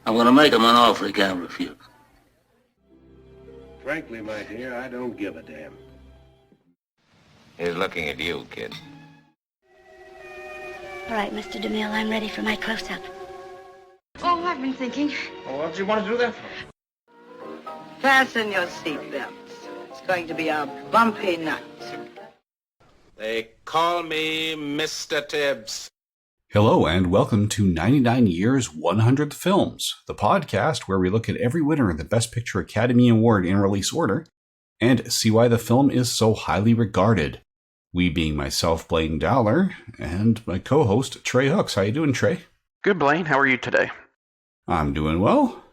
I'm going to make him an offer he can't refuse. Frankly, my dear, I don't give a damn. He's looking at you, kid. All right, Mr. DeMille, I'm ready for my close-up. Oh, I've been thinking. Well, what do you want to do that for? Fasten your seatbelts. It's going to be a bumpy night. They call me Mr. Tibbs. Hello and welcome to 99 Years 100 Films, the podcast where we look at every winner of the Best Picture Academy Award in release order and see why the film is so highly regarded. We being myself, Blaine Dowler, and my co-host, Trey Hooks. How you doing, Trey? Good, Blaine. How are you today? I'm doing well.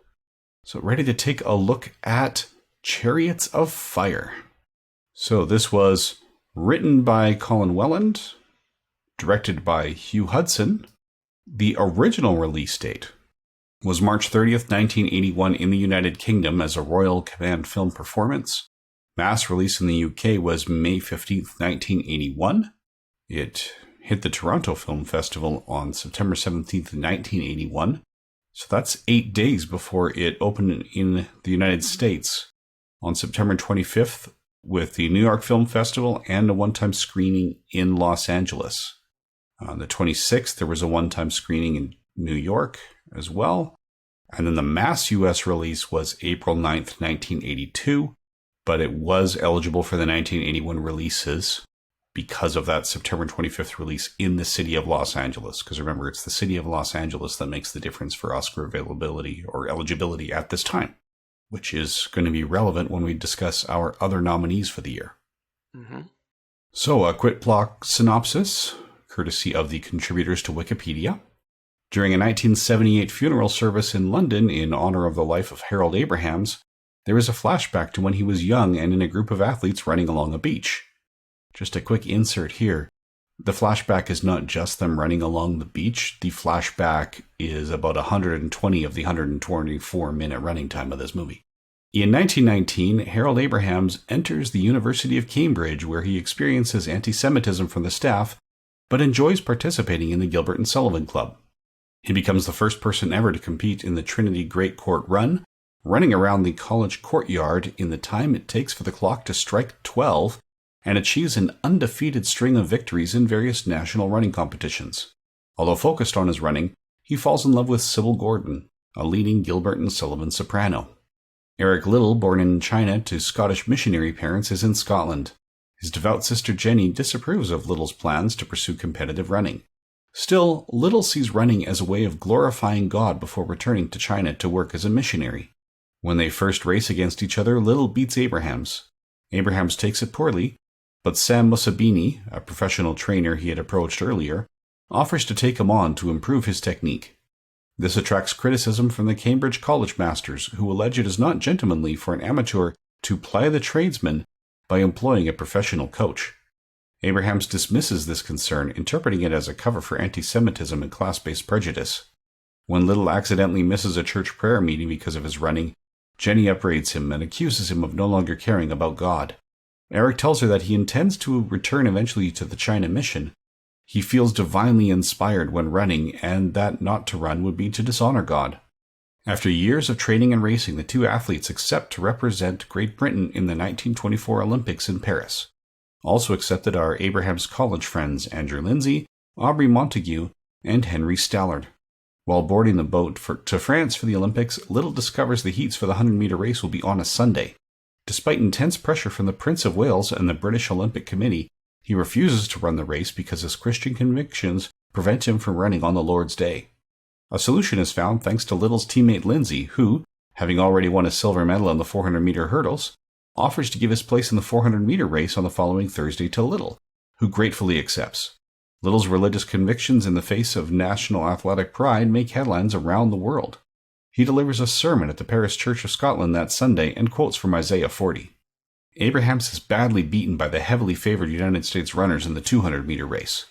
So ready to take a look at Chariots of Fire. So this was written by Colin Welland, directed by Hugh Hudson. The original release date was March 30th, 1981 in the United Kingdom as a Royal Command film performance. Mass release in the UK was May 15th, 1981. It hit the Toronto Film Festival on September 17th, 1981. So that's 8 days before it opened in the United States on September 25th with the New York Film Festival and a one-time screening in Los Angeles. On the 26th, there was a one-time screening in New York as well. And then the mass US release was April 9th, 1982. But it was eligible for the 1981 releases because of that September 25th release in the city of Los Angeles. Because remember, it's the city of Los Angeles that makes the difference for Oscar availability or eligibility at this time, which is going to be relevant when we discuss our other nominees for the year. Mm-hmm. So a quick plot synopsis, courtesy of the contributors to Wikipedia. During a 1978 funeral service in London in honor of the life of Harold Abrahams, there is a flashback to when he was young and in a group of athletes running along a beach. Just a quick insert here. The flashback is not just them running along the beach. The flashback is about 120 of the 124-minute running time of this movie. In 1919, Harold Abrahams enters the University of Cambridge, where he experiences anti-Semitism from the staff, but enjoys participating in the Gilbert and Sullivan Club. He becomes the first person ever to compete in the Trinity Great Court Run, running around the college courtyard in the time it takes for the clock to strike 12, and achieves an undefeated string of victories in various national running competitions. Although focused on his running, he falls in love with Sybil Gordon, a leading Gilbert and Sullivan soprano. Eric Liddell, born in China to Scottish missionary parents, is in Scotland. His devout sister Jenny disapproves of Liddell's plans to pursue competitive running. Still, Liddell sees running as a way of glorifying God before returning to China to work as a missionary. When they first race against each other, Liddell beats Abrahams. Abrahams takes it poorly, but Sam Musabini, a professional trainer he had approached earlier, offers to take him on to improve his technique. This attracts criticism from the Cambridge College masters, who allege it is not gentlemanly for an amateur to ply the tradesman by employing a professional coach. Abrahams dismisses this concern, interpreting it as a cover for anti-Semitism and class-based prejudice. When Liddell accidentally misses a church prayer meeting because of his running, Jenny upbraids him and accuses him of no longer caring about God. Eric tells her that he intends to return eventually to the China mission. He feels divinely inspired when running, and that not to run would be to dishonor God. After years of training and racing, the two athletes accept to represent Great Britain in the 1924 Olympics in Paris. Also accepted are Abraham's college friends Andrew Lindsay, Aubrey Montague, and Henry Stallard. While boarding the boat to France for the Olympics, Liddell discovers the heats for the 100-meter race will be on a Sunday. Despite intense pressure from the Prince of Wales and the British Olympic Committee, he refuses to run the race because his Christian convictions prevent him from running on the Lord's Day. A solution is found thanks to Liddell's teammate Lindsay, who, having already won a silver medal in the 400-meter hurdles, offers to give his place in the 400-meter race on the following Thursday to Liddell, who gratefully accepts. Liddell's religious convictions in the face of national athletic pride make headlines around the world. He delivers a sermon at the Parish Church of Scotland that Sunday and quotes from Isaiah 40. Abrahams is badly beaten by the heavily favored United States runners in the 200-meter race.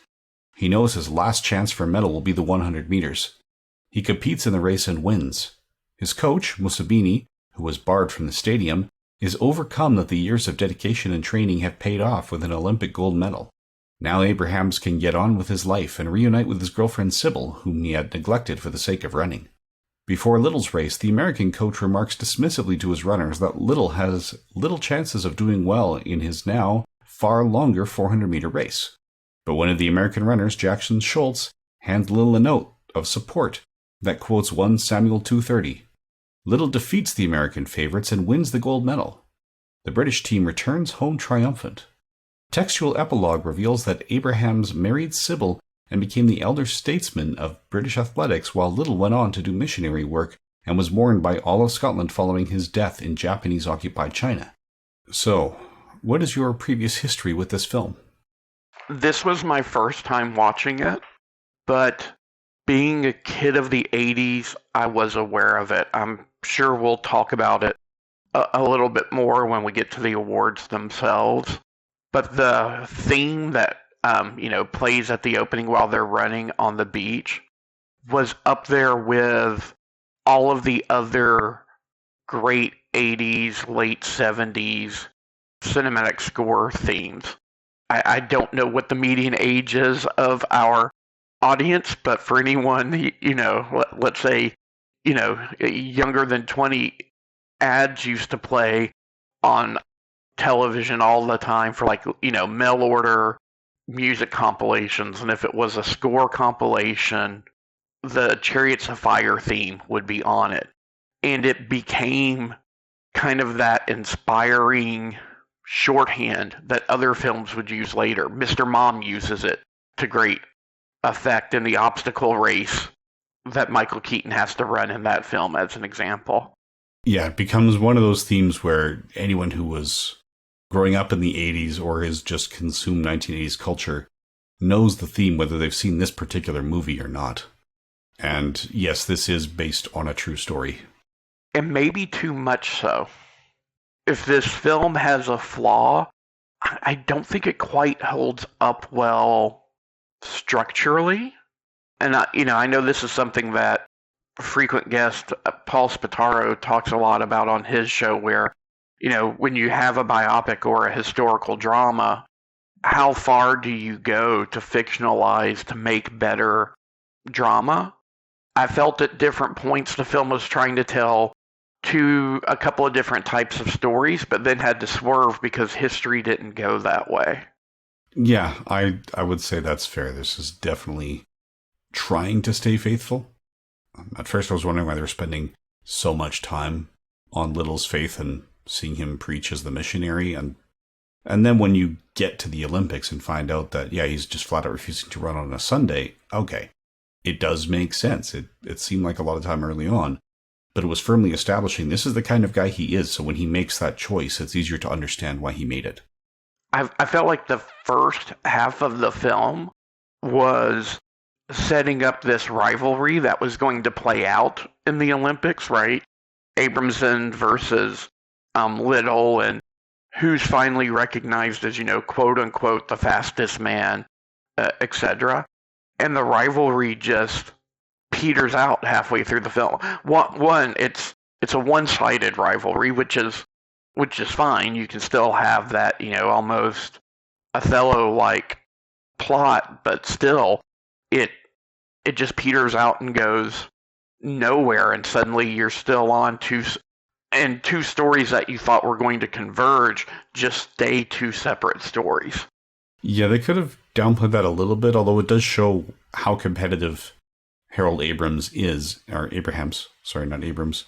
He knows his last chance for a medal will be the 100 meters. He competes in the race and wins. His coach, Musabini, who was barred from the stadium, is overcome that the years of dedication and training have paid off with an Olympic gold medal. Now Abrahams can get on with his life and reunite with his girlfriend Sybil, whom he had neglected for the sake of running. Before Little's race, the American coach remarks dismissively to his runners that Little has little chances of doing well in his now far longer 400-meter race. But one of the American runners, Jackson Schultz, hands Little a note of support that quotes 1 Samuel 2:30. Little defeats the American favorites and wins the gold medal. The British team returns home triumphant. Textual epilogue reveals that Abrahams married Sybil and became the elder statesman of British athletics, while Little went on to do missionary work and was mourned by all of Scotland following his death in Japanese-occupied China. So, what is your previous history with this film? This was my first time watching it, but being a kid of the 80s, I was aware of it. I'm sure we'll talk about it a little bit more when we get to the awards themselves. But the theme that plays at the opening while they're running on the beach was up there with all of the other great 80s, late 70s cinematic score themes. I don't know what the median age is of our audience, but for anyone, let's say, younger than 20, ads used to play on television all the time for mail order music compilations, and if it was a score compilation, the Chariots of Fire theme would be on it. And it became kind of that inspiring shorthand that other films would use later. Mr. Mom uses it to great effect in the obstacle race that Michael Keaton has to run in that film, as an example. Yeah, it becomes one of those themes where anyone who was growing up in the 80s or has just consumed 1980s culture knows the theme, whether they've seen this particular movie or not. And yes, this is based on a true story. And maybe too much so. If this film has a flaw, I don't think it quite holds up well structurally. And I know this is something that frequent guest Paul Spataro talks a lot about on his show, where when you have a biopic or a historical drama, how far do you go to fictionalize to make better drama? I felt at different points the film was trying to tell a couple of different types of stories, but then had to swerve because history didn't go that way. Yeah, I would say that's fair. This is definitely trying to stay faithful. At first I was wondering why they were spending so much time on Little's faith and seeing him preach as the missionary, and then when you get to the Olympics and find out that he's just flat out refusing to run on a Sunday, okay, it does make sense. It seemed like a lot of time early on, but it was firmly establishing this is the kind of guy he is, so when he makes that choice, it's easier to understand why he made it. I felt like the first half of the film was setting up this rivalry that was going to play out in the Olympics, right? Abramson versus Little, and who's finally recognized as, quote unquote, the fastest man, etc. And the rivalry just peters out halfway through the film. One, it's a one-sided rivalry, which is fine. You can still have that, almost Othello-like plot, but still, it just peters out and goes nowhere, and suddenly you're still on two stories that you thought were going to converge just stay two separate stories. Yeah, they could have downplayed that a little bit, although it does show how competitive Harold Abrahams is, or Abrahams, sorry, not Abrams.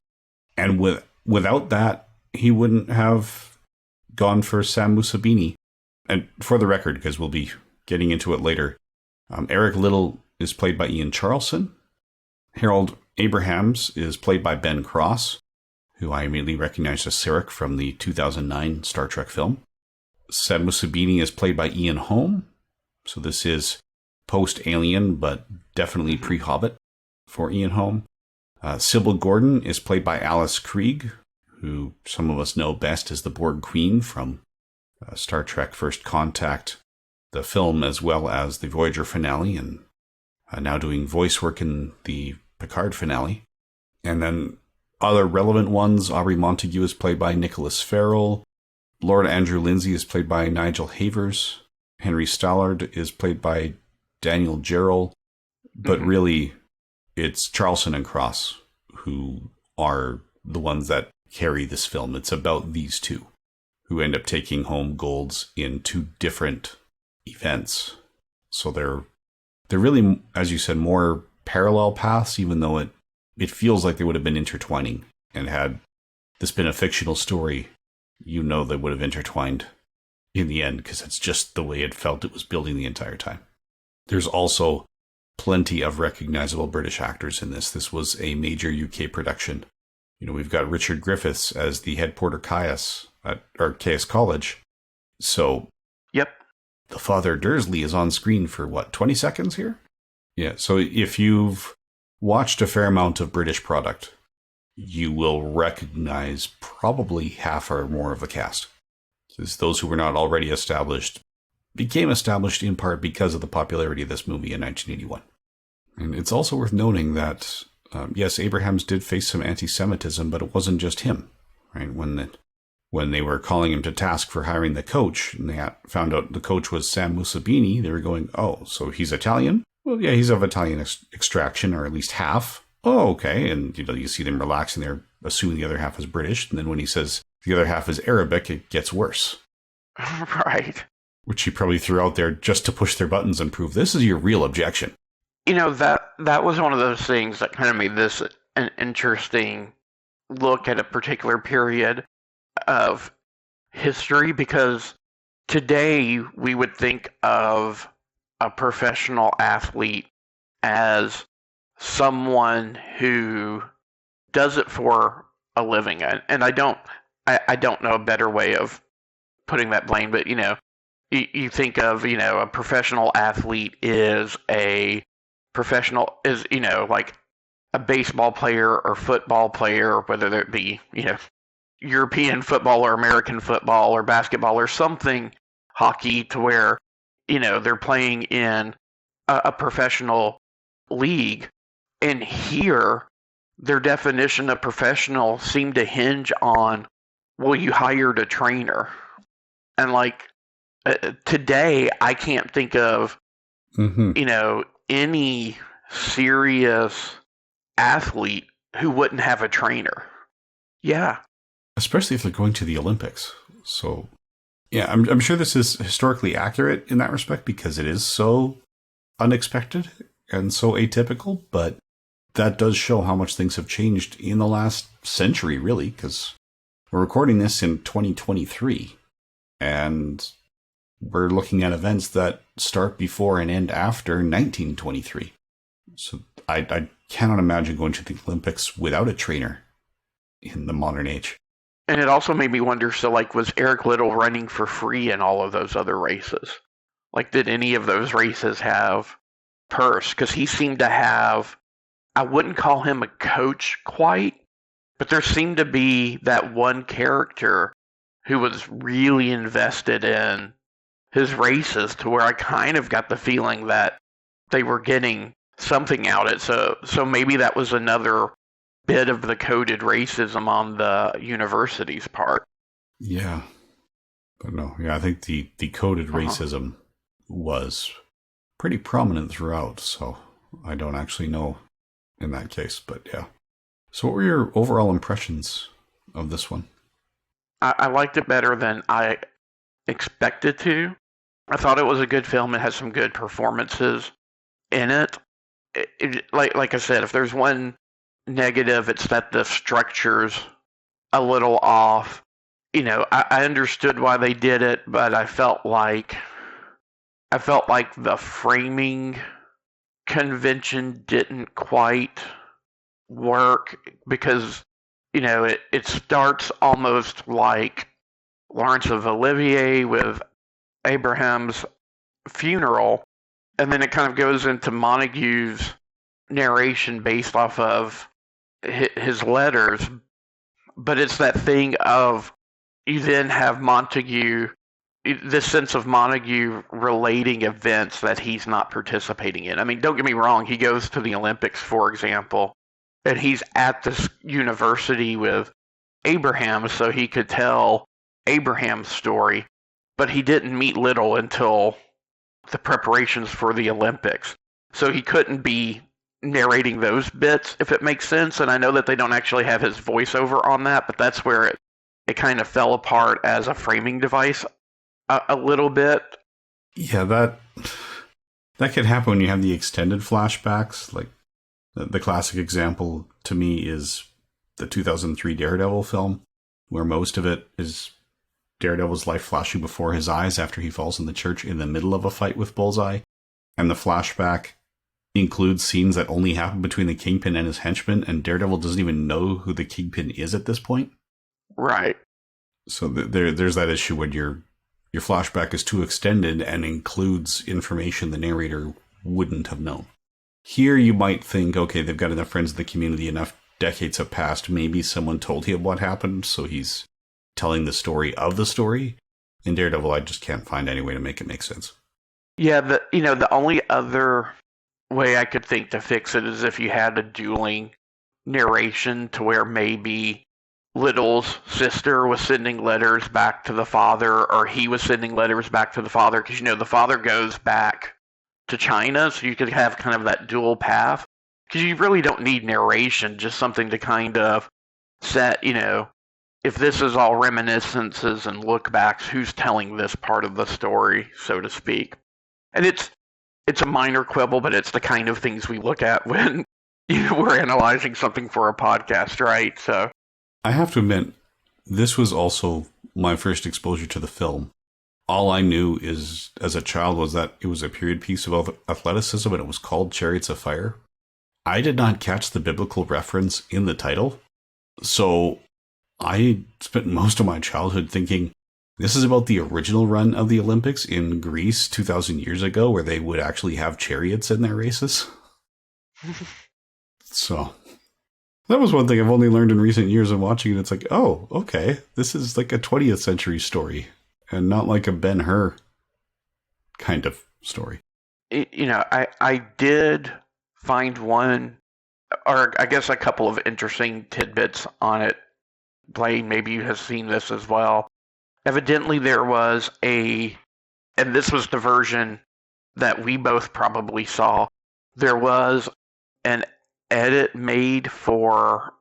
And without that, he wouldn't have gone for Sam Musabini. And for the record, because we'll be getting into it later, Eric Little is played by Ian Charleson. Harold Abrahams is played by Ben Cross, who I immediately recognized as Sarek from the 2009 Star Trek film. Sam Musabini is played by Ian Holm. So this is post-Alien, but definitely pre-Hobbit for Ian Holm. Sybil Gordon is played by Alice Krieg, who some of us know best as the Borg Queen from Star Trek First Contact, the film, as well as the Voyager finale, and now doing voice work in the Picard finale. And then other relevant ones, Aubrey Montague is played by Nicholas Farrell. Lord Andrew Lindsay is played by Nigel Havers. Henry Stallard is played by Daniel Jarrell. But really, it's Charleson and Cross who are the ones that carry this film. It's about these two who end up taking home golds in two different events. So they're really, as you said, more parallel paths, even though it feels like they would have been intertwining. And had this been a fictional story, they would have intertwined in the end, because it's just the way it felt it was building the entire time. There's also plenty of recognizable British actors in this. This was a major UK production. We've got Richard Griffiths as the head porter Caius at Caius College. So, yep. The Father Dursley is on screen for 20 seconds here? Yeah, so if you've watched a fair amount of British product, you will recognize probably half or more of the cast. Because those who were not already established became established in part because of the popularity of this movie in 1981. And it's also worth noting that, yes, Abrahams did face some anti-Semitism, but it wasn't just him, right? When they were calling him to task for hiring the coach, and they found out the coach was Sam Musabini, they were going, oh, so he's Italian? Well, yeah, he's of Italian extraction, or at least half. Oh, okay. And, you see them relaxing there, assuming the other half is British. And then when he says the other half is Arabic, it gets worse. Right. Which he probably threw out there just to push their buttons and prove this is your real objection. That was one of those things that kind of made this an interesting look at a particular period of history, because today we would think of a professional athlete as someone who does it for a living. And I don't know a better way of putting that, Blaine, but you think of, a professional athlete is like a baseball player or football player, whether it be, European football or American football or basketball or something, hockey, to where, they're playing in a professional league. And here, their definition of professional seemed to hinge on, well, you hired a trainer. And today, I can't think of, any serious athlete who wouldn't have a trainer. Yeah. Especially if they're going to the Olympics. So, yeah, I'm sure this is historically accurate in that respect, because it is so unexpected and so atypical, but that does show how much things have changed in the last century, really, because we're recording this in 2023, and we're looking at events that start before and end after 1923. So I cannot imagine going to the Olympics without a trainer in the modern age. And it also made me wonder, so was Eric Liddell running for free in all of those other races? Did any of those races have purse? Because he seemed to have, I wouldn't call him a coach quite, but there seemed to be that one character who was really invested in his races, to where I kind of got the feeling that they were getting something out of it. So maybe that was another bit of the coded racism on the university's part. Yeah. But no, I think the coded racism was pretty prominent throughout, so I don't actually know in that case, but yeah. So what were your overall impressions of this one? I liked it better than I expected to. I thought it was a good film. It has some good performances in it. Like I said, if there's one negative, it's that the structure's a little off. I understood why they did it, but I felt like the framing convention didn't quite work, because it starts almost like Laurence of Olivier with Abraham's funeral, and then it kind of goes into Montague's narration based off of his letters. But it's that thing of, you then have Montague, this sense of Montague relating events that he's not participating in. I mean, don't get me wrong, he goes to the Olympics, for example, and he's at this university with Abraham so he could tell Abraham's story, but he didn't meet Little until the preparations for the Olympics. So he couldn't be narrating those bits, if it makes sense. And I know that they don't actually have his voiceover on that, but that's where it kind of fell apart as a framing device a little bit. Yeah, that could happen when you have the extended flashbacks. Like the classic example to me is the 2003 Daredevil film, where most of it is Daredevil's life flashing before his eyes after he falls in the church in the middle of a fight with Bullseye. And the flashback includes scenes that only happen between the Kingpin and his henchmen, and Daredevil doesn't even know who the Kingpin is at this point. Right. So there's that issue when your flashback is too extended and includes information the narrator wouldn't have known. Here you might think, okay, they've got enough friends in the community, enough decades have passed, maybe someone told him what happened, so he's telling the story of the story. In Daredevil, I just can't find any way to make it make sense. Yeah, the only other way I could think to fix it is if you had a dueling narration to where maybe Little's sister was sending letters back to the father, or he was sending letters back to the father, because, the father goes back to China, so you could have kind of that dual path. Because you really don't need narration, just something to kind of set, if this is all reminiscences and look-backs, who's telling this part of the story, so to speak. And it's a minor quibble, but it's the kind of things we look at when we're analyzing something for a podcast, right? So I have to admit, this was also my first exposure to the film. All I knew is, as a child, was that it was a period piece of athleticism and it was called Chariots of Fire. I did not catch the biblical reference in the title, so I spent most of my childhood thinking, this is about the original run of the Olympics in Greece 2,000 years ago, where they would actually have chariots in their races. So that was one thing I've only learned in recent years of watching it. It's like, oh, okay, this is like a 20th century story and not like a Ben-Hur kind of story. I did find one, or I guess a couple of interesting tidbits on it. Blaine, maybe you have seen this as well. Evidently there was and this was the version that we both probably saw, there was an edit made for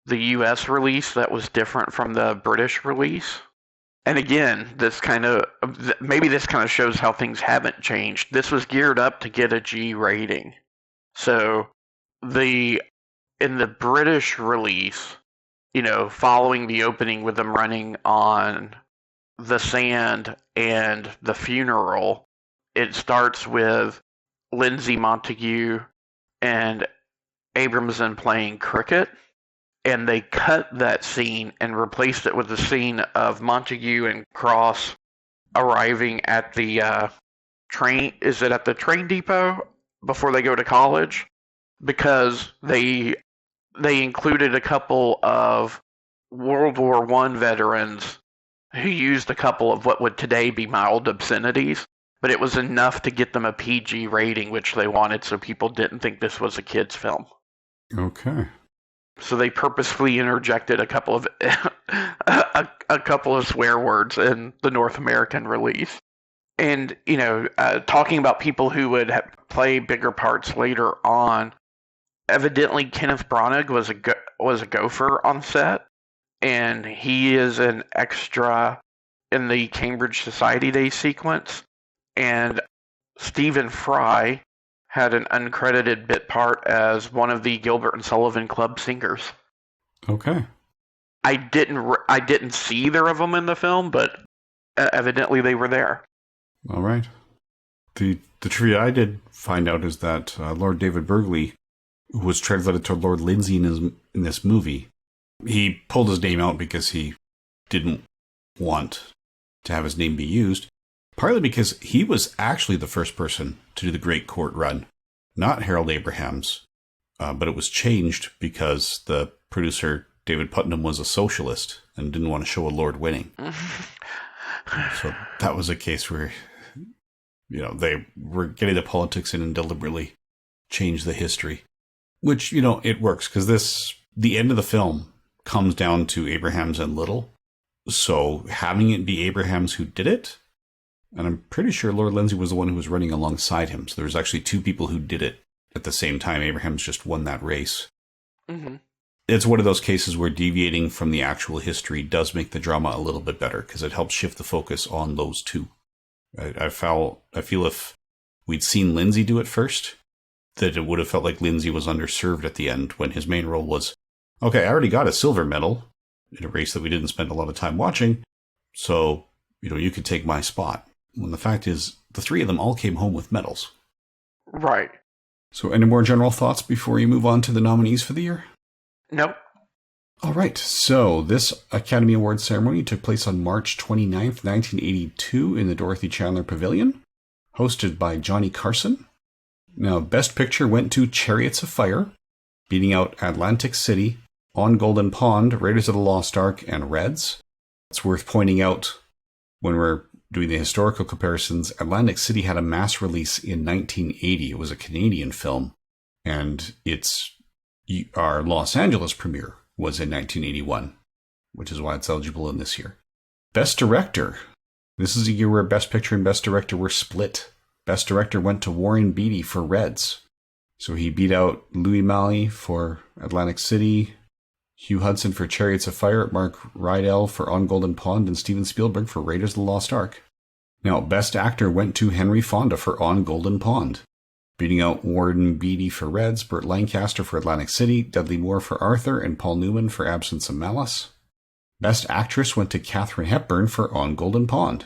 the US release that was different from the British release. And again, maybe this kind of shows how things haven't changed. This was geared up to get a G rating. So in the British release, following the opening with them running on the sand and the funeral, it starts with Lindsay Montague and Abramson playing cricket, and they cut that scene and replaced it with the scene of Montague and Cross arriving at the train. Is it at the train depot before they go to college? Because they included a couple of World War I veterans who used a couple of what would today be mild obscenities, but it was enough to get them a PG rating, which they wanted, so people didn't think this was a kid's film. Okay. So they purposefully interjected a couple of a couple of swear words in the North American release. And talking about people who would play bigger parts later on, evidently Kenneth Branagh was a gopher on set, and he is an extra in the Cambridge Society Day sequence. And Stephen Fry had an uncredited bit part as one of the Gilbert and Sullivan Club singers. Okay. I didn't see either of them in the film, but evidently they were there. All right. The trivia I did find out is that Lord David Burgley, who was translated to Lord Lindsay in this movie, he pulled his name out because he didn't want to have his name be used, partly because he was actually the first person to do the Great Court run, not Harold Abrahams, but it was changed because the producer, David Putnam, was a socialist and didn't want to show a lord winning. So that was a case where, they were getting the politics in and deliberately changed the history, which, it works because the end of the film comes down to Abrahams and Little. So having it be Abrahams who did it, and I'm pretty sure Lord Lindsay was the one who was running alongside him. So there was actually two people who did it at the same time, Abraham's just won that race. Mm-hmm. It's one of those cases where deviating from the actual history does make the drama a little bit better because it helps shift the focus on those two. I feel if we'd seen Lindsay do it first, that it would have felt like Lindsay was underserved at the end when his main role was, okay, I already got a silver medal in a race that we didn't spend a lot of time watching, so, you could take my spot. When the fact is, the three of them all came home with medals. Right. So any more general thoughts before you move on to the nominees for the year? Nope. All right, so this Academy Awards ceremony took place on March 29th, 1982 in the Dorothy Chandler Pavilion, hosted by Johnny Carson. Now, Best Picture went to Chariots of Fire, beating out Atlantic City, On Golden Pond, Raiders of the Lost Ark, and Reds. It's worth pointing out, when we're doing the historical comparisons, Atlantic City had a mass release in 1980. It was a Canadian film, and our Los Angeles premiere was in 1981, which is why it's eligible in this year. Best Director. This is a year where Best Picture and Best Director were split. Best Director went to Warren Beatty for Reds. So he beat out Louis Malle for Atlantic City, Hugh Hudson for Chariots of Fire, Mark Rydell for On Golden Pond, and Steven Spielberg for Raiders of the Lost Ark. Now, Best Actor went to Henry Fonda for On Golden Pond, beating out Warren Beatty for Reds, Burt Lancaster for Atlantic City, Dudley Moore for Arthur, and Paul Newman for Absence of Malice. Best Actress went to Katharine Hepburn for On Golden Pond,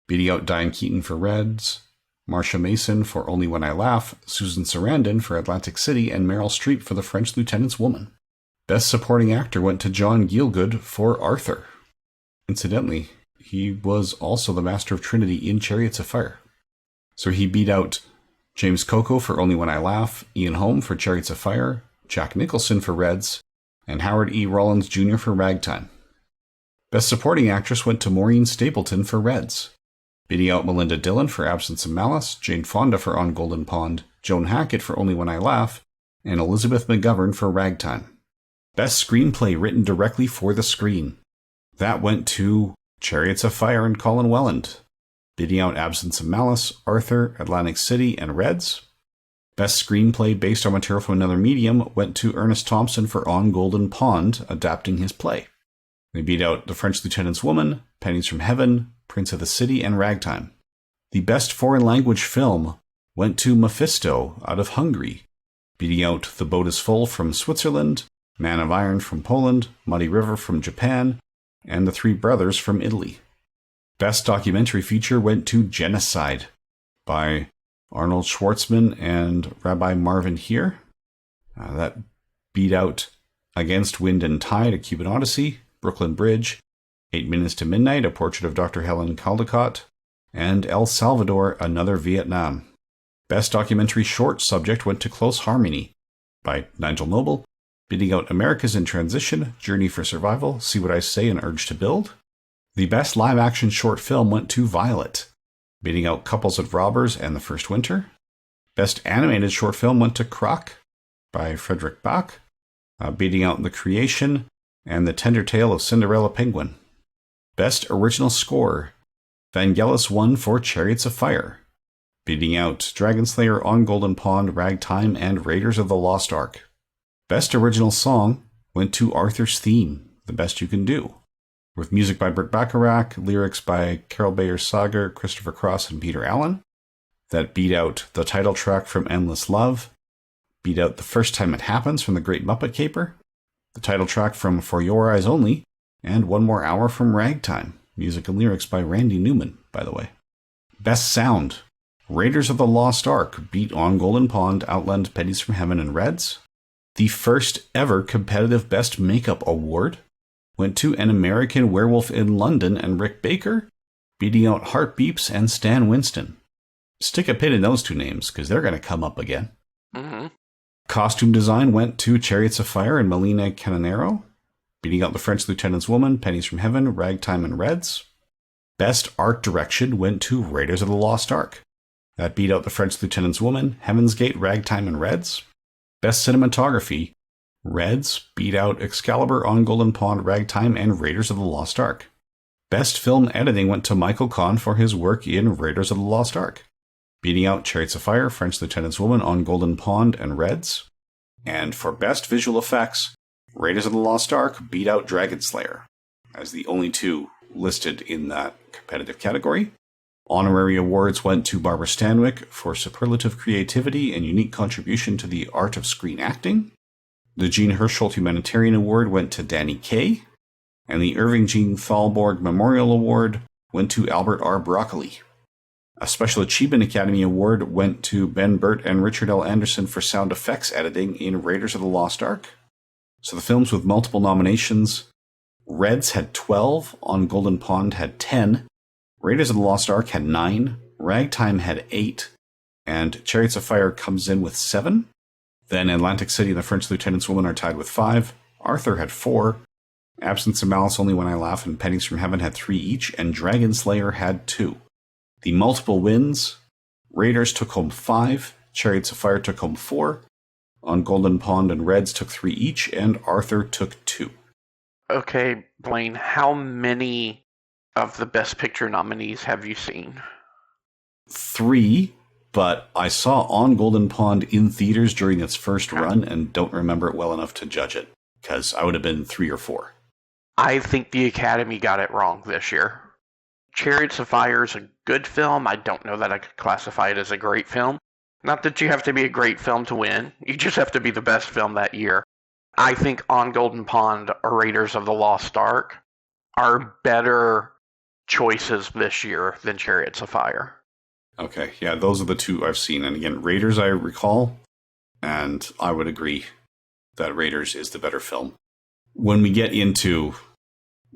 beating out Diane Keaton for Reds, Marsha Mason for Only When I Laugh, Susan Sarandon for Atlantic City, and Meryl Streep for The French Lieutenant's Woman. Best Supporting Actor went to John Gielgud for Arthur. Incidentally, he was also the Master of Trinity in Chariots of Fire. So he beat out James Coco for Only When I Laugh, Ian Holm for Chariots of Fire, Jack Nicholson for Reds, and Howard E. Rollins Jr. for Ragtime. Best Supporting Actress went to Maureen Stapleton for Reds, beating out Melinda Dillon for Absence of Malice, Jane Fonda for On Golden Pond, Joan Hackett for Only When I Laugh, and Elizabeth McGovern for Ragtime. Best Screenplay written directly for the screen. That went to Chariots of Fire and Colin Welland, beating out Absence of Malice, Arthur, Atlantic City, and Reds. Best Screenplay based on material from another medium went to Ernest Thompson for On Golden Pond, adapting his play. They beat out The French Lieutenant's Woman, Pennies from Heaven, Prince of the City, and Ragtime. The Best Foreign Language Film went to Mephisto out of Hungary, beating out The Boat is Full from Switzerland, Man of Iron from Poland, Muddy River from Japan, and The Three Brothers from Italy. Best Documentary Feature went to Genocide by Arnold Schwartzman and Rabbi Marvin Here. That beat out Against Wind and Tide, A Cuban Odyssey, Brooklyn Bridge, 8 Minutes to Midnight, A Portrait of Dr. Helen Caldecott, and El Salvador, Another Vietnam. Best Documentary Short Subject went to Close Harmony by Nigel Noble, beating out America's in Transition, Journey for Survival, See What I Say, and Urge to Build. The Best Live Action Short Film went to Violet, beating out Couples of Robbers and The First Winter. Best Animated Short Film went to Croc by Frederick Bach, beating out The Creation and The Tender Tale of Cinderella Penguin. Best Original Score, Vangelis won for Chariots of Fire, beating out Dragon Slayer, On Golden Pond, Ragtime, and Raiders of the Lost Ark. Best Original Song went to Arthur's Theme, The Best You Can Do, with music by Burt Bacharach, lyrics by Carol Bayer-Sager, Christopher Cross, and Peter Allen. That beat out the title track from Endless Love, beat out The First Time It Happens from The Great Muppet Caper, the title track from For Your Eyes Only, and One More Hour from Ragtime, music and lyrics by Randy Newman, by the way. Best Sound, Raiders of the Lost Ark beat On Golden Pond, Outland, Pennies from Heaven, and Reds. The first ever competitive Best Makeup Award went to An American Werewolf in London and Rick Baker, beating out Heart Beeps and Stan Winston. Stick a pin in those two names, because they're going to come up again. Mm-hmm. Costume design went to Chariots of Fire and Melina Canonero, beating out The French Lieutenant's Woman, Pennies from Heaven, Ragtime, and Reds. Best Art Direction went to Raiders of the Lost Ark. That beat out The French Lieutenant's Woman, Heaven's Gate, Ragtime, and Reds. Best Cinematography, Reds beat out Excalibur, On Golden Pond, Ragtime, and Raiders of the Lost Ark. Best Film Editing went to Michael Kahn for his work in Raiders of the Lost Ark. beating out Chariots of Fire, French Lieutenant's Woman, On Golden Pond, and Reds. And for best visual effects, Raiders of the Lost Ark beat out Dragon Slayer as the only two listed in that competitive category. Honorary awards went to Barbara Stanwyck for superlative creativity and unique contribution to the art of screen acting. The Jean Hersholt Humanitarian Award went to Danny Kaye, and the Irving Jean Thalborg Memorial Award went to Albert R. Broccoli. A Special Achievement Academy Award went to Ben Burt and Richard L. Anderson for sound effects editing in Raiders of the Lost Ark. So the films with multiple nominations, Reds had 12, On Golden Pond had 10, Raiders of the Lost Ark had 9, Ragtime had 8, and Chariots of Fire comes in with 7. Then Atlantic City and the French Lieutenant's Woman are tied with 5. Arthur had 4. Absence of Malice, Only When I Laugh, and Pennies from Heaven had 3 each, and Dragon Slayer had 2. The multiple wins, Raiders took home 5, Chariots of Fire took home 4, On Golden Pond and Reds took 3 each, and Arthur took 2. Okay, Blaine, how many of the Best Picture nominees have you seen? 3, but I saw On Golden Pond in theaters during its first run and don't remember it well enough to judge it, because I would have been 3 or 4. I think the Academy got it wrong this year. Chariots of Fire is a good film. I don't know that I could classify it as a great film. Not that you have to be a great film to win. You just have to be the best film that year. I think On Golden Pond or Raiders of the Lost Ark are better choices this year than Chariots of Fire. Okay, yeah, those are the two I've seen. And again, Raiders I recall, and I would agree that Raiders is the better film. When we get into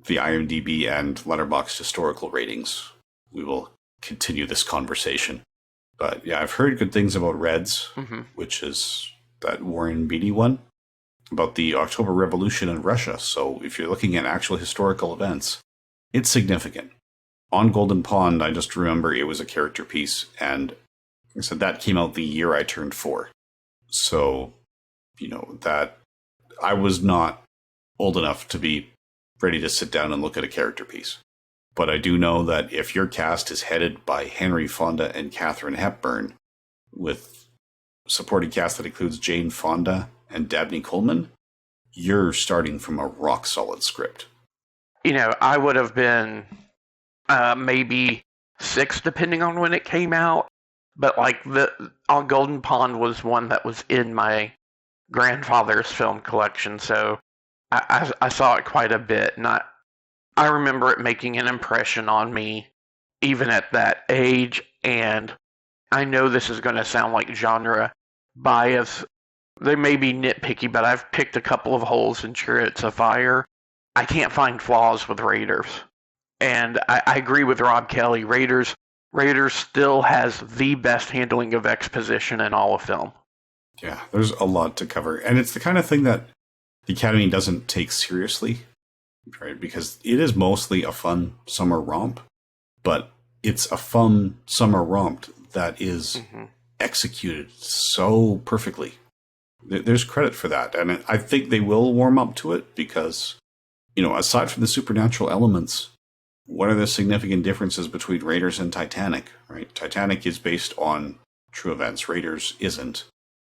the IMDb and Letterboxd historical ratings, we will continue this conversation. But yeah, I've heard good things about Reds, which is that Warren Beatty one, about the October Revolution in Russia. So if you're looking at actual historical events, it's significant. On Golden Pond, I just remember it was a character piece, and like I said, that came out the year I turned 4. So, that I was not old enough to be ready to sit down and look at a character piece. But I do know that if your cast is headed by Henry Fonda and Katharine Hepburn, with supporting cast that includes Jane Fonda and Dabney Coleman, you're starting from a rock-solid script. I would have been maybe 6, depending on when it came out. But On Golden Pond was one that was in my grandfather's film collection, so I saw it quite a bit, and I remember it making an impression on me, even at that age. And I know this is going to sound like genre bias. They may be nitpicky, but I've picked a couple of holes in Chariots of Fire. I can't find flaws with Raiders. And I agree with Rob Kelly. Raiders still has the best handling of exposition in all of film. Yeah, there's a lot to cover. And it's the kind of thing that the Academy doesn't take seriously, right? Because it is mostly a fun summer romp, but it's a fun summer romp that is executed so perfectly. There's credit for that. And I think they will warm up to it because, aside from the supernatural elements, what are the significant differences between Raiders and Titanic, right? Titanic is based on true events. Raiders isn't.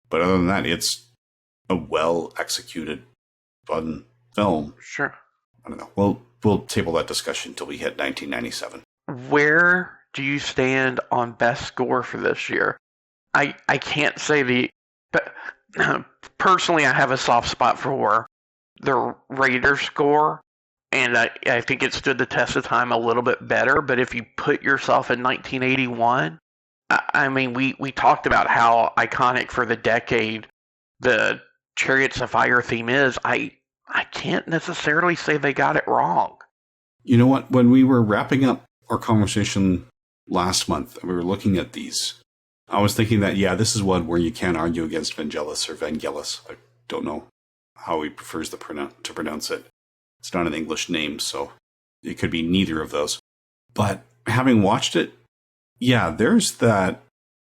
But other than that, it's a well-executed, fun film. Sure. I don't know. We'll table that discussion until we hit 1997. Where do you stand on best score for this year? I can't say but personally, I have a soft spot for the Raiders score, and I think it stood the test of time a little bit better. But if you put yourself in 1981, I mean, we talked about how iconic for the decade the Chariots of Fire theme is. I can't necessarily say they got it wrong. You know what? When we were wrapping up our conversation last month, and we were looking at these, I was thinking that, yeah, this is one where you can't argue against Vangelis or Vangelis. I don't know how he prefers to pronounce it. It's not an English name, so it could be neither of those. But having watched it, yeah, there's that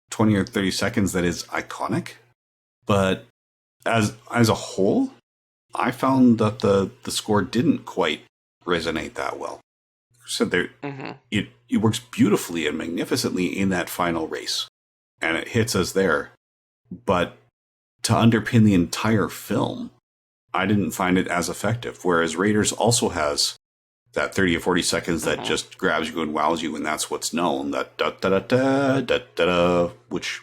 20 or 30 seconds that is iconic. But as a whole, I found that the score didn't quite resonate that well. So it works beautifully and magnificently in that final race. and it hits us there. But to underpin the entire film, I didn't find it as effective. Whereas Raiders also has that 30 or 40 seconds that just grabs you and wows you, and that's what's known. That da-da-da-da, which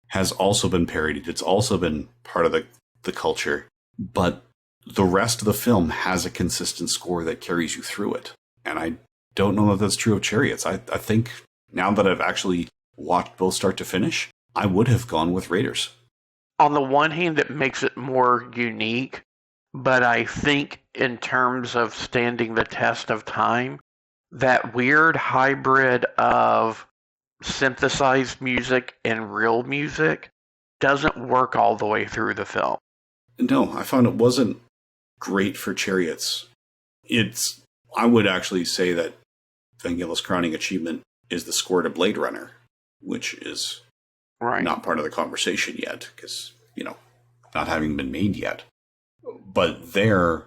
has also been parodied. It's also been part of the culture. But the rest of the film has a consistent score that carries you through it. And I don't know that that's true of Chariots. I think now that I've actually watched both start to finish, I would have gone with Raiders. On the one hand, it makes it more unique, but I think in terms of standing the test of time, that weird hybrid of synthesized music and real music doesn't work all the way through the film. No, I found it wasn't great for Chariots. I would actually say that Vangelis' crowning achievement is the score to Blade Runner, which is not part of the conversation yet, because, not having been made yet. But there,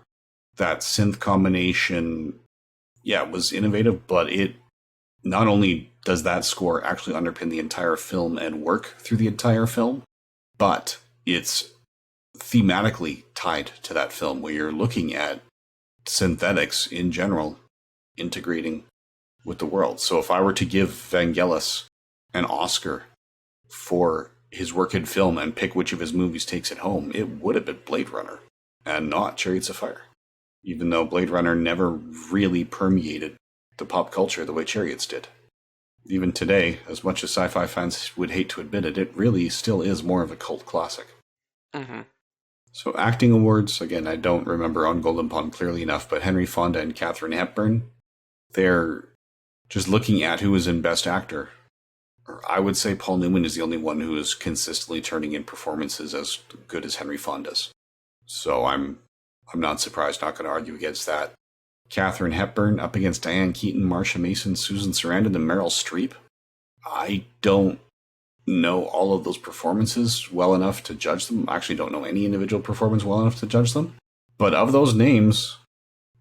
that synth combination, was innovative, but it not only does that score actually underpin the entire film and work through the entire film, but it's thematically tied to that film, where you're looking at synthetics in general integrating with the world. So if I were to give Vangelis an Oscar for his work in film and pick which of his movies takes it home, it would have been Blade Runner and not Chariots of Fire. Even though Blade Runner never really permeated the pop culture the way Chariots did. Even today, as much as sci-fi fans would hate to admit it, it really still is more of a cult classic. Mm-hmm. So acting awards, again, I don't remember on Golden Pond clearly enough, but Henry Fonda and Katharine Hepburn, they're just looking at who is in Best Actor. I would say Paul Newman is the only one who is consistently turning in performances as good as Henry Fonda's. So I'm not surprised, not going to argue against that. Katharine Hepburn up against Diane Keaton, Marsha Mason, Susan Sarandon, and Meryl Streep. I don't know all of those performances well enough to judge them. I actually don't know any individual performance well enough to judge them. But of those names,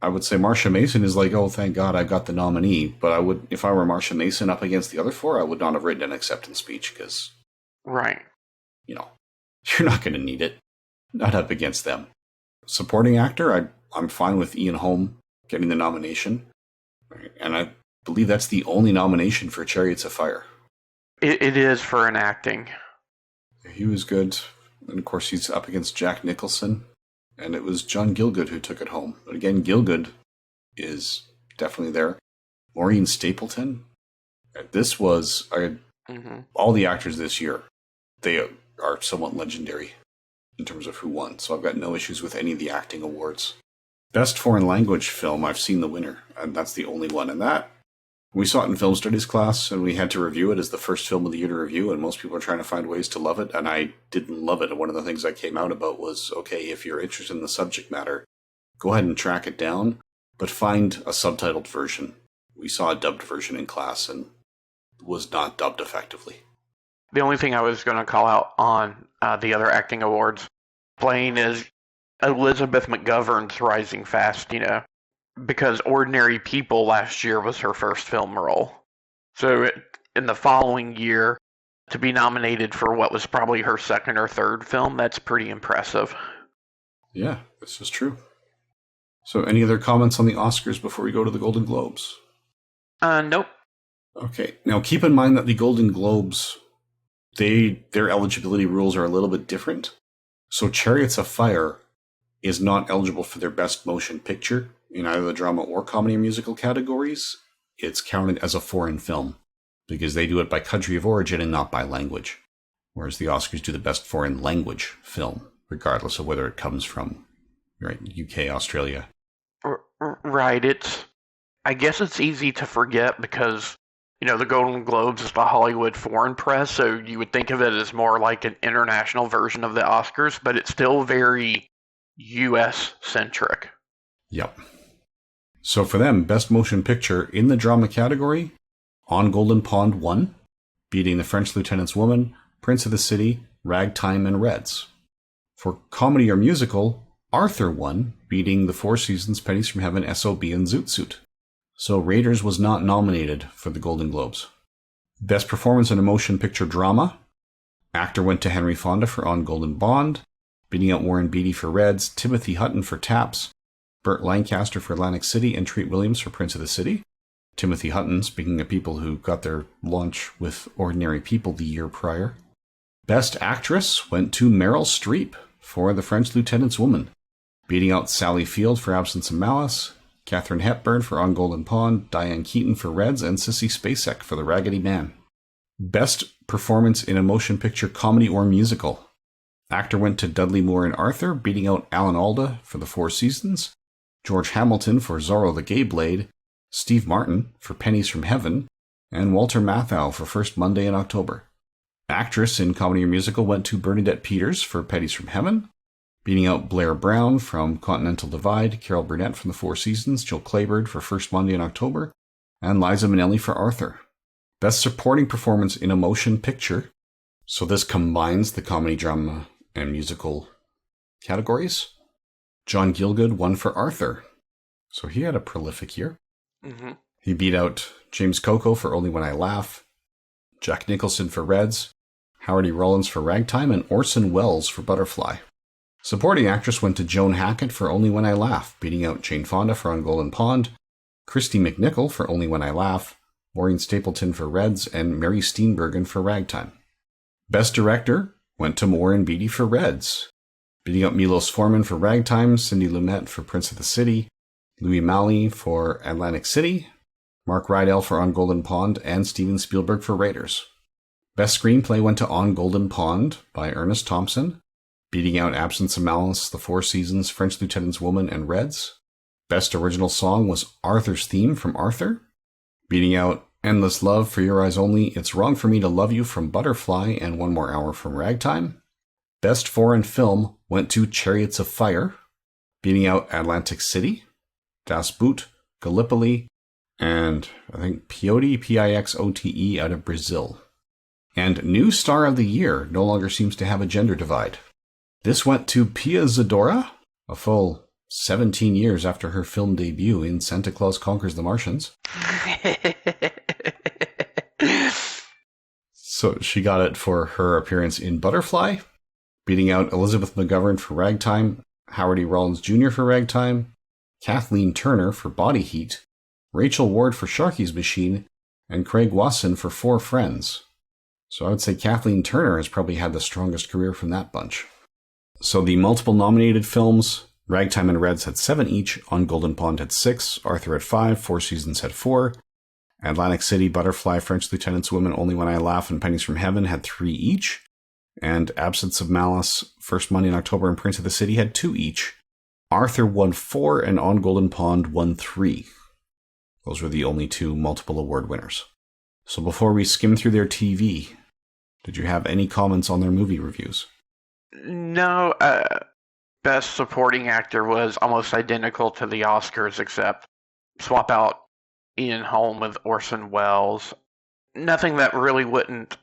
I would say Marsha Mason is like, oh, thank God I got the nominee. But if I were Marsha Mason up against the other four, I would not have written an acceptance speech because, you're not going to need it. Not up against them. Supporting actor, I'm fine with Ian Holm getting the nomination. And I believe that's the only nomination for Chariots of Fire. It is for an acting. He was good. And of course, he's up against Jack Nicholson. And it was John Gielgud who took it home. But again, Gielgud is definitely there. Maureen Stapleton. This was all the actors this year. They are somewhat legendary in terms of who won. So I've got no issues with any of the acting awards. Best foreign language film, I've seen The Winner. And that's the only one. And that, we saw it in film studies class, and we had to review it as the first film of the year to review, and most people are trying to find ways to love it, and I didn't love it. And one of the things I came out about was, okay, if you're interested in the subject matter, go ahead and track it down, but find a subtitled version. We saw a dubbed version in class, and was not dubbed effectively. The only thing I was going to call out on the other acting awards playing is Elizabeth McGovern's Rising Fast, because Ordinary People last year was her first film role. So in the following year, to be nominated for what was probably her second or third film, that's pretty impressive. Yeah, this is true. So any other comments on the Oscars before we go to the Golden Globes? Nope. Okay, now keep in mind that the Golden Globes, their eligibility rules are a little bit different. So Chariots of Fire is not eligible for their Best Motion Picture in either the drama or comedy or musical categories. It's counted as a foreign film because they do it by country of origin and not by language. Whereas the Oscars do the Best Foreign Language Film, regardless of whether it comes from UK, Australia. Right. I guess it's easy to forget because, the Golden Globes is the Hollywood Foreign Press, so you would think of it as more like an international version of the Oscars, but it's still very US-centric. Yep. So for them, Best Motion Picture in the drama category, On Golden Pond won, beating The French Lieutenant's Woman, Prince of the City, Ragtime, and Reds. For comedy or musical, Arthur won, beating The Four Seasons, Pennies from Heaven, S.O.B., and Zoot Suit. So Raiders was not nominated for the Golden Globes. Best Performance in a Motion Picture Drama, Actor went to Henry Fonda for On Golden Bond, beating out Warren Beatty for Reds, Timothy Hutton for Taps, Burt Lancaster for Atlantic City, and Treat Williams for Prince of the City. Timothy Hutton, speaking of people who got their launch with Ordinary People the year prior. Best Actress went to Meryl Streep for The French Lieutenant's Woman, beating out Sally Field for Absence of Malice, Katharine Hepburn for On Golden Pond, Diane Keaton for Reds, and Sissy Spacek for The Raggedy Man. Best Performance in a Motion Picture Comedy or Musical. Actor went to Dudley Moore in Arthur, beating out Alan Alda for The Four Seasons, George Hamilton for Zorro the Gay Blade, Steve Martin for Pennies from Heaven, and Walter Matthau for First Monday in October. Actress in Comedy or Musical went to Bernadette Peters for Pennies from Heaven, beating out Blair Brown from Continental Divide, Carol Burnett from The Four Seasons, Jill Clayburgh for First Monday in October, and Liza Minnelli for Arthur. Best Supporting Performance in a Motion Picture. So this combines the comedy, drama, and musical categories. John Gielgud won for Arthur. So he had a prolific year. Mm-hmm. He beat out James Coco for Only When I Laugh, Jack Nicholson for Reds, Howard E. Rollins for Ragtime, and Orson Welles for Butterfly. Supporting Actress went to Joan Hackett for Only When I Laugh, beating out Jane Fonda for On Golden Pond, Christy McNichol for Only When I Laugh, Maureen Stapleton for Reds, and Mary Steenburgen for Ragtime. Best Director went to Warren Beatty for Reds, beating out Milos Forman for Ragtime, Cindy Lumet for Prince of the City, Louis Malle for Atlantic City, Mark Rydell for On Golden Pond, and Steven Spielberg for Raiders. Best Screenplay went to On Golden Pond by Ernest Thompson, beating out Absence of Malice, The Four Seasons, French Lieutenant's Woman, and Reds. Best Original Song was Arthur's Theme from Arthur, beating out Endless Love for Your Eyes Only, It's Wrong for Me to Love You from Butterfly, and One More Hour from Ragtime. Best Foreign Film went to Chariots of Fire, beating out Atlantic City, Das Boot, Gallipoli, and I think Piote, Pixote out of Brazil. And New Star of the Year no longer seems to have a gender divide. This went to Pia Zadora, a full 17 years after her film debut in Santa Claus Conquers the Martians. So she got it for her appearance in Butterfly, beating out Elizabeth McGovern for Ragtime, Howard E. Rollins Jr. for Ragtime, Kathleen Turner for Body Heat, Rachel Ward for Sharky's Machine, and Craig Wasson for Four Friends. So I would say Kathleen Turner has probably had the strongest career from that bunch. So the multiple nominated films, Ragtime and Reds had 7 each, On Golden Pond had 6, Arthur had 5, Four Seasons had 4, Atlantic City, Butterfly, French Lieutenant's Woman, Only When I Laugh, and Pennies from Heaven had 3 each, and Absence of Malice, First Monday in October, and Prince of the City had 2 each. Arthur won 4, and On Golden Pond won 3. Those were the only 2 multiple award winners. So before we skim through their TV, did you have any comments on their movie reviews? No, Best Supporting Actor was almost identical to the Oscars, except swap out Ian Holm with Orson Welles. Nothing that really wouldn't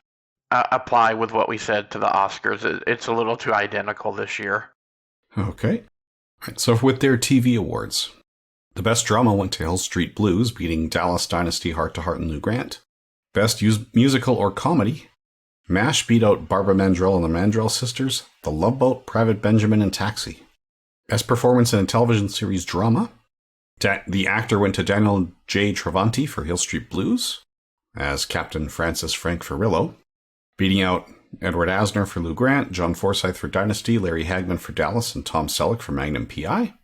apply with what we said to the Oscars. It's a little too identical this year. Okay. Right, so with their TV awards, the Best Drama went to Hill Street Blues, beating Dallas Dynasty, Heart to Heart, and Lou Grant. Best Musical or Comedy, MASH beat out Barbara Mandrell and the Mandrell Sisters, The Love Boat, Private Benjamin, and Taxi. Best Performance in a Television Series Drama, the actor went to Daniel J. Travanti for Hill Street Blues, as Captain Francis Frank Farillo, beating out Edward Asner for Lou Grant, John Forsythe for Dynasty, Larry Hagman for Dallas, and Tom Selleck for Magnum P.I.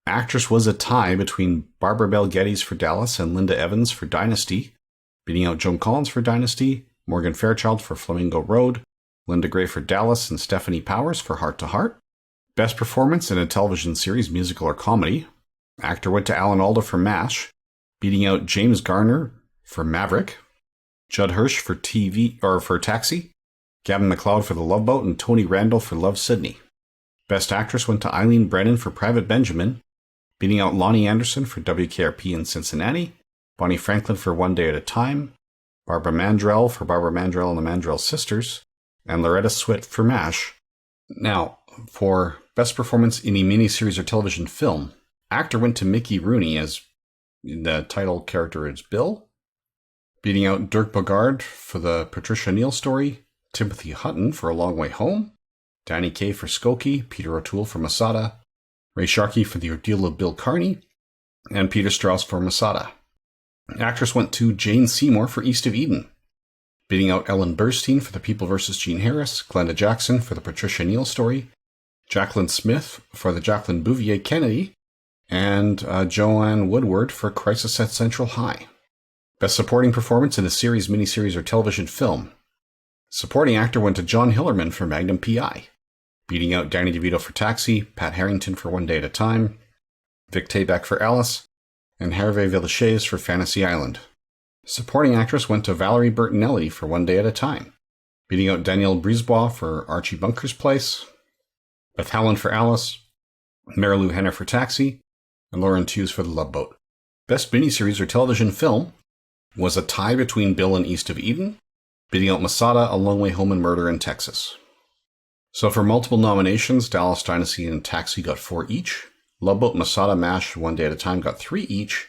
Actress was a tie between Barbara Bel Geddes for Dallas and Linda Evans for Dynasty, beating out Joan Collins for Dynasty, Morgan Fairchild for Flamingo Road, Linda Gray for Dallas, and Stephanie Powers for Heart to Heart. Best Performance in a Television Series, Musical or Comedy, actor went to Alan Alda for MASH, beating out James Garner for Maverick, Judd Hirsch for Taxi, Gavin MacLeod for The Love Boat, and Tony Randall for Love, Sydney. Best Actress went to Eileen Brennan for Private Benjamin, beating out Lonnie Anderson for WKRP in Cincinnati, Bonnie Franklin for One Day at a Time, Barbara Mandrell for Barbara Mandrell and the Mandrell Sisters, and Loretta Swit for MASH. Now, for Best Performance in a Miniseries or Television Film, actor went to Mickey Rooney as the title character is Bill, beating out Dirk Bogarde for the Patricia Neal story, Timothy Hutton for A Long Way Home, Danny Kaye for Skokie, Peter O'Toole for Masada, Ray Sharkey for The Ordeal of Bill Carney, and Peter Strauss for Masada. Actress went to Jane Seymour for East of Eden, beating out Ellen Burstyn for The People vs. Gene Harris, Glenda Jackson for The Patricia Neal Story, Jacqueline Smith for The Jacqueline Bouvier Kennedy, and Joanne Woodward for Crisis at Central High. Best Supporting Performance in a Series, Miniseries, or Television Film. Supporting Actor went to John Hillerman for Magnum P.I., beating out Danny DeVito for Taxi, Pat Harrington for One Day at a Time, Vic Tayback for Alice, and Hervé Villechaize for Fantasy Island. Supporting Actress went to Valerie Bertinelli for One Day at a Time, beating out Danielle Brisebois for Archie Bunker's Place, Beth Howland for Alice, Marilu Henner for Taxi, and Lauren Hughes for The Love Boat. Best Miniseries or Television Film was a tie between Bill and East of Eden, beating out Masada, A Long Way Home, and Murder in Texas. So for multiple nominations, Dallas Dynasty and Taxi got 4 each. Love Boat, Masada, MASH, One Day at a Time got 3 each.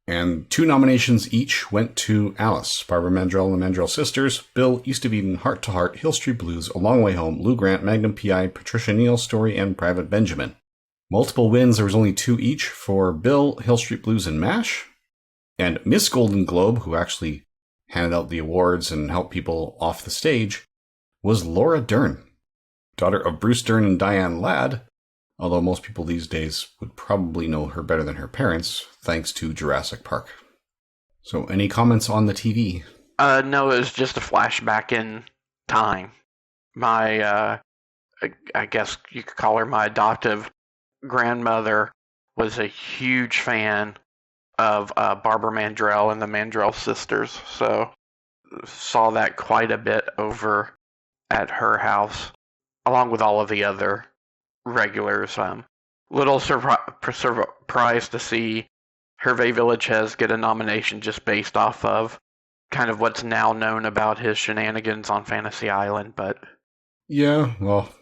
And 2 nominations each went to Alice, Barbara Mandrell and the Mandrell Sisters, Bill, East of Eden, Heart to Heart, Hill Street Blues, A Long Way Home, Lou Grant, Magnum P.I., Patricia Neal Story, and Private Benjamin. Multiple wins, there was only 2 each for Bill, Hill Street Blues, and MASH. And Miss Golden Globe, who actually handed out the awards and helped people off the stage, was Laura Dern, daughter of Bruce Dern and Diane Ladd, although most people these days would probably know her better than her parents, thanks to Jurassic Park. So, any comments on the TV? No, it was just a flashback in time. My, I guess you could call her my adoptive grandmother, was a huge fan of Barbara Mandrell and the Mandrell Sisters, so saw that quite a bit over at her house, along with all of the other regulars. Little surprised to see Hervé Villechaize get a nomination just based off of kind of what's now known about his shenanigans on Fantasy Island, but... Yeah, well,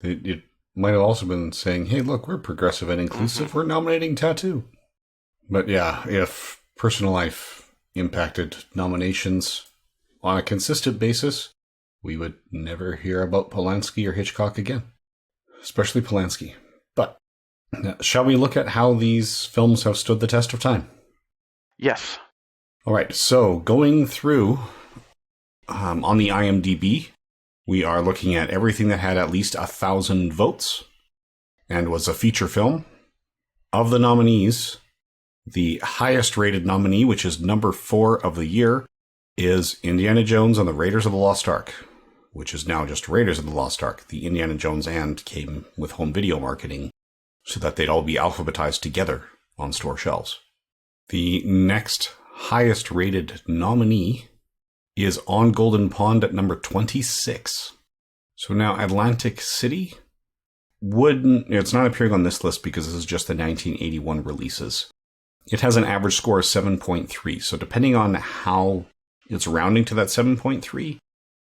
it might have also been saying, hey, look, we're progressive and inclusive, we're nominating Tattoo. But yeah, if personal life impacted nominations on a consistent basis, we would never hear about Polanski or Hitchcock again. Especially Polanski. But shall we look at how these films have stood the test of time? Yes. All right, so going through on the IMDb, we are looking at everything that had at least 1,000 votes and was a feature film. Of the nominees, the highest rated nominee, which is number 4 of the year, is Indiana Jones and the Raiders of the Lost Ark, which is now just Raiders of the Lost Ark. The Indiana Jones and came with home video marketing so that they'd all be alphabetized together on store shelves. The next highest rated nominee is On Golden Pond at number 26. So now Atlantic City it's not appearing on this list because this is just the 1981 releases. It has an average score of 7.3, so depending on how it's rounding to that 7.3,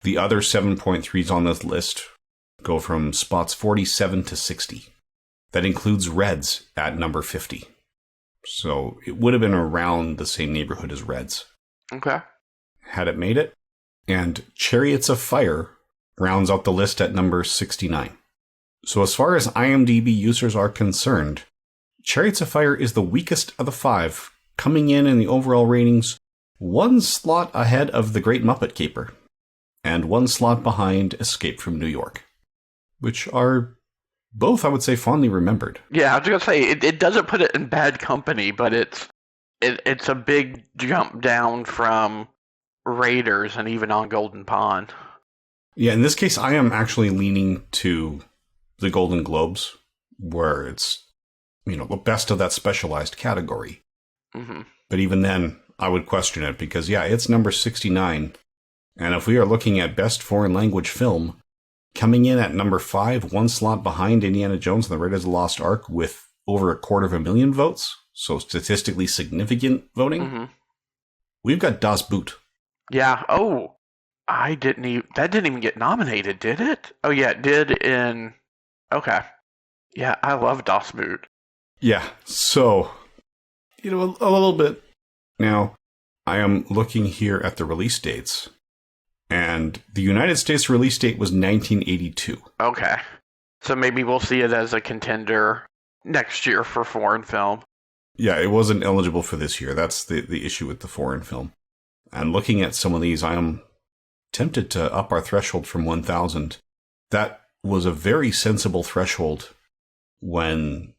the other 7.3s on this list go from spots 47 to 60. That includes Reds at number 50. So it would have been around the same neighborhood as Reds. Okay. Had it made it. And Chariots of Fire rounds out the list at number 69. So as far as IMDb users are concerned, Chariots of Fire is the weakest of the 5, coming in the overall ratings 1 slot ahead of The Great Muppet Caper, and 1 slot behind Escape from New York, which are both, I would say, fondly remembered. Yeah, I was going to say, it doesn't put it in bad company, but it's a big jump down from Raiders and even On Golden Pond. Yeah, in this case, I am actually leaning to the Golden Globes, where it's, the best of that specialized category. Mm-hmm. But even then, I would question it because, yeah, it's number 69. And if we are looking at best foreign language film, coming in at number 5, 1 slot behind Indiana Jones and the Raiders of the Lost Ark with over 250,000 votes, so statistically significant voting, we've got Das Boot. Yeah. Oh, that didn't even get nominated, did it? Oh, yeah, it did in... Okay. Yeah, I love Das Boot. Yeah, so, a little bit. Now, I am looking here at the release dates, And the United States release date was 1982. Okay. So maybe we'll see it as a contender next year for foreign film. Yeah, it wasn't eligible for this year. That's the issue with the foreign film. And looking at some of these, I am tempted to up our threshold from 1,000. That was a very sensible threshold when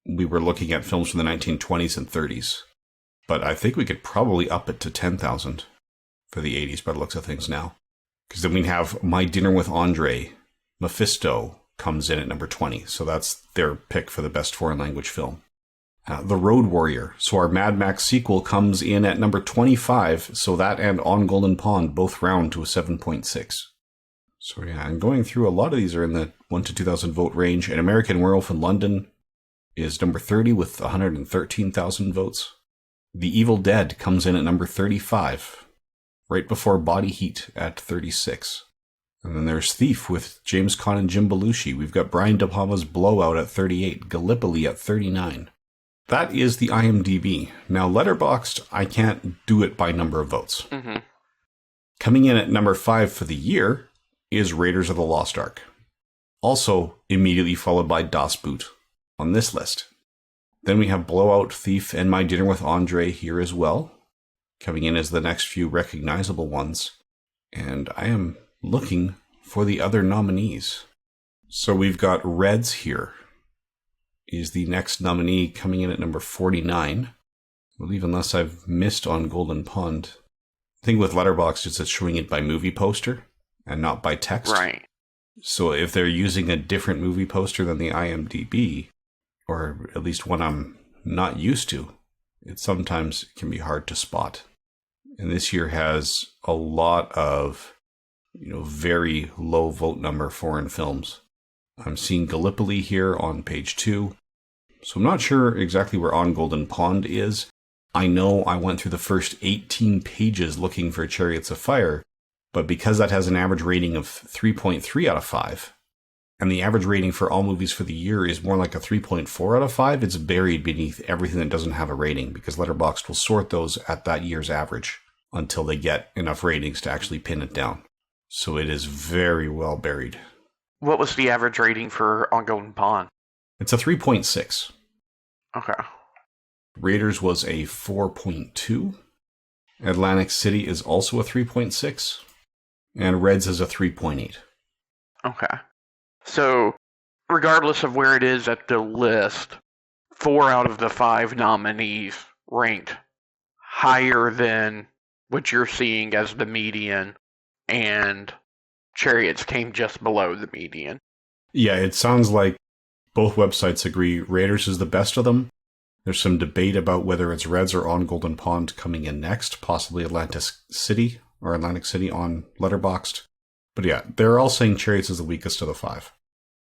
we were looking at films from the 1920s and 30s. But I think we could probably up it to 10,000 for the 80s by the looks of things now. Because then we have My Dinner with Andre, Mephisto comes in at number 20. So that's their pick for the best foreign language film. The Road Warrior. So our Mad Max sequel comes in at number 25. So that and On Golden Pond both round to a 7.6. So yeah, and going through, a lot of these are in the 1 to 2,000 vote range. And American Werewolf in London is number 30 with 113,000 votes. The Evil Dead comes in at number 35, right before Body Heat at 36. And then there's Thief with James Caan and Jim Belushi. We've got Brian De Palma's Blowout at 38, Gallipoli at 39. That is the IMDb. Now, Letterboxd, I can't do it by number of votes. Mm-hmm. Coming in at number 5 for the year is Raiders of the Lost Ark. Also immediately followed by Das Boot on this list. Then we have Blowout, Thief, and My Dinner with Andre here as well, coming in as the next few recognizable ones. And I am looking for the other nominees. So we've got Reds here, is the next nominee coming in at number 49. I believe unless I've missed On Golden Pond. The thing with Letterboxd is it's showing it by movie poster and not by text. Right. So if they're using a different movie poster than the IMDb, or at least one I'm not used to, it sometimes can be hard to spot. And this year has a lot of, very low vote number foreign films. I'm seeing Gallipoli here on page 2. So I'm not sure exactly where On Golden Pond is. I know I went through the first 18 pages looking for Chariots of Fire, but because that has an average rating of 3.3 out of 5, and the average rating for all movies for the year is more like a 3.4 out of 5, it's buried beneath everything that doesn't have a rating, because Letterboxd will sort those at that year's average until they get enough ratings to actually pin it down. So it is very well buried. What was the average rating for On Golden Pond? It's a 3.6. Okay. Raiders was a 4.2. Atlantic City is also a 3.6. And Reds is a 3.8. Okay. So, regardless of where it is at the list, 4 out of the 5 nominees ranked higher than what you're seeing as the median, and Chariots came just below the median. Yeah, it sounds like both websites agree Raiders is the best of them. There's some debate about whether it's Reds or On Golden Pond coming in next, possibly Atlantic City on Letterboxd. But yeah, they're all saying Chariots is the weakest of the 5.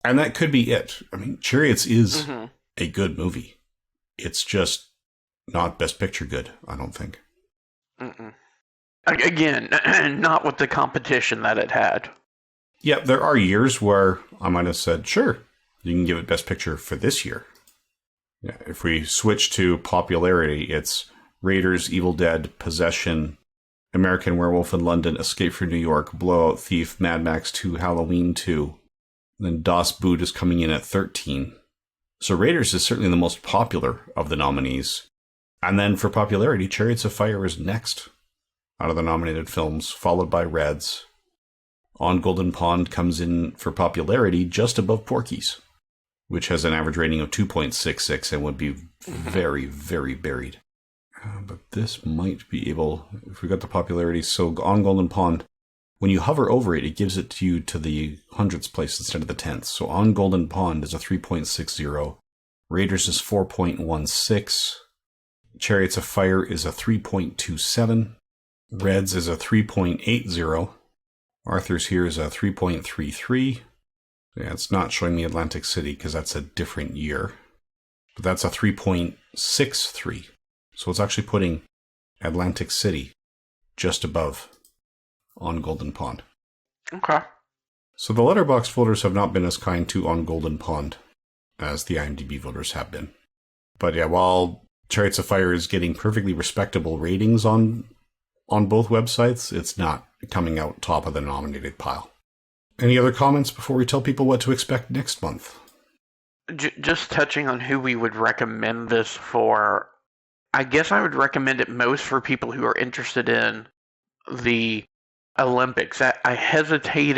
And that could be it. I mean, Chariots is a good movie. It's just not Best Picture good, I don't think. Mm-mm. Again, not with the competition that it had. Yeah, there are years where I might have said, sure, you can give it Best Picture for this year. Yeah, if we switch to popularity, it's Raiders, Evil Dead, Possession, American Werewolf in London, Escape from New York, Blowout, Thief, Mad Max 2, Halloween 2. Then Das Boot is coming in at 13. So Raiders is certainly the most popular of the nominees. And then for popularity, Chariots of Fire is next out of the nominated films, followed by Reds. On Golden Pond comes in for popularity just above Porky's, which has an average rating of 2.66 and would be very, very buried. But this might be able, if we got the popularity, so On Golden Pond, when you hover over it, it gives it to you to the hundredths place instead of the tenths. So On Golden Pond is a 3.60. Raiders is 4.16. Chariots of Fire is a 3.27. Reds is a 3.80. Arthur's here is a 3.33. Yeah, it's not showing me Atlantic City because that's a different year. But that's a 3.63. So it's actually putting Atlantic City just above On Golden Pond. Okay. So the Letterboxd voters have not been as kind to On Golden Pond as the IMDb voters have been. But yeah, while Chariots of Fire is getting perfectly respectable ratings on both websites, it's not coming out top of the nominated pile. Any other comments before we tell people what to expect next month? Just touching on who we would recommend this for, I guess I would recommend it most for people who are interested in the Olympics. I hesitate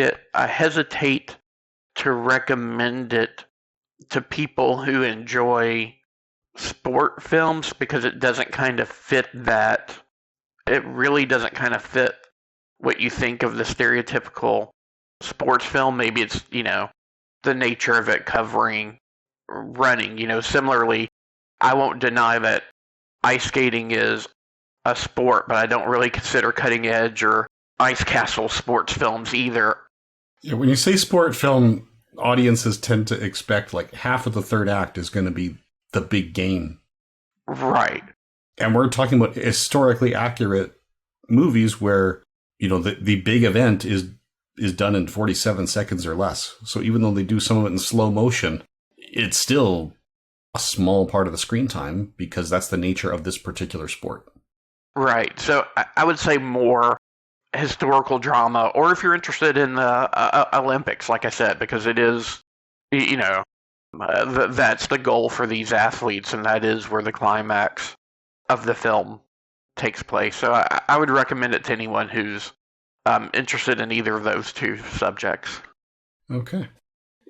to recommend it to people who enjoy sport films because it doesn't kind of fit that. It really doesn't kind of fit what you think of the stereotypical sports film. Maybe it's, the nature of it covering running. Similarly, I won't deny that ice skating is a sport, but I don't really consider Cutting Edge or Ice Castle sports films either. Yeah, when you say sport film, audiences tend to expect like half of the third act is going to be the big game. Right. And we're talking about historically accurate movies where, the big event is done in 47 seconds or less. So even though they do some of it in slow motion, it's still a small part of the screen time because that's the nature of this particular sport. Right. So I would say more historical drama, or if you're interested in the Olympics, like I said, because it is, that's the goal for these athletes, and that is where the climax of the film takes place. So I would recommend it to anyone who's interested in either of those two subjects. Okay.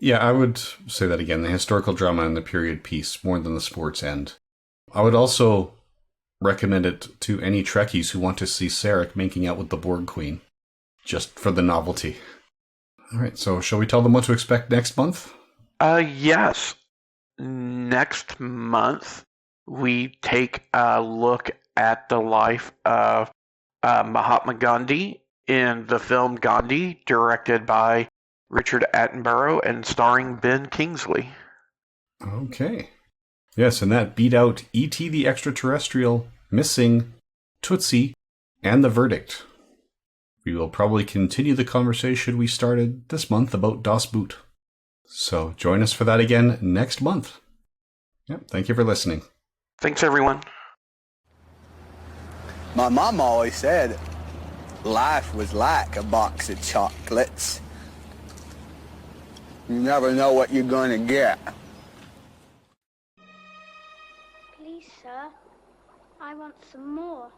Yeah, I would say that again, the historical drama and the period piece more than the sports end. I would also recommend it to any Trekkies who want to see Sarek making out with the Borg Queen, just for the novelty. All right, so shall we tell them what to expect next month? Yes. Next month, we take a look at the life of Mahatma Gandhi in the film Gandhi, directed by Richard Attenborough and starring Ben Kingsley. Okay. Yes, and that beat out E.T. the Extraterrestrial, Missing, Tootsie, and The Verdict. We will probably continue the conversation we started this month about Das Boot. So join us for that again next month. Yep, thank you for listening. Thanks, everyone. My mom always said life was like a box of chocolates. You never know what you're going to get. Please, sir, I want some more.